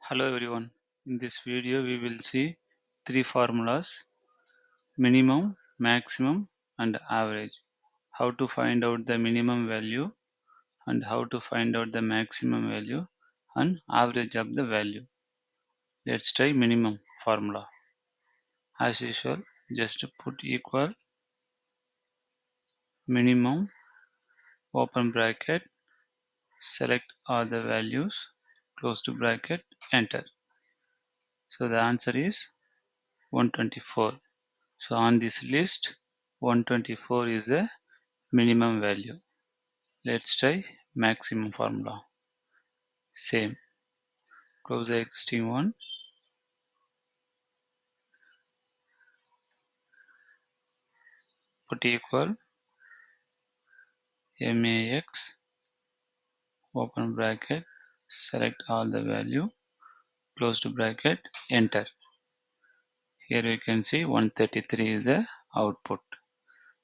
Hello everyone. In this video we will see three formulas: minimum, maximum and average. How to find out the minimum value and how to find out the maximum value and average of the value. Let's try minimum formula. As usual, just put equal minimum, open bracket, select all the values, close to bracket, enter. So the answer is 124. So on this list 124 is the minimum value. Let's try maximum formula. Same. Close the existing one. Put equal max, open bracket, select all the value, close to bracket, enter. Here we can see 133 is the output.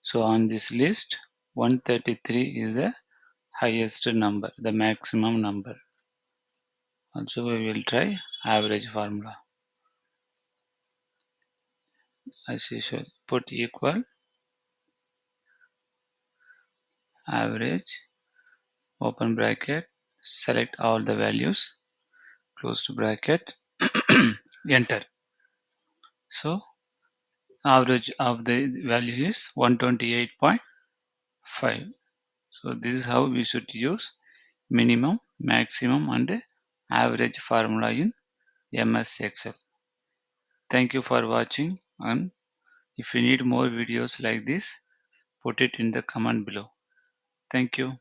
So on this list 133 is the highest number, the maximum number. Also we will try average formula. As usual, put equal average, open bracket, select all the values, close to bracket, enter. So average of the value is 128.5. So this is how we should use minimum, maximum and average formula in MS Excel. Thank you for watching, and if you need more videos like this, put it in the comment below. Thank you.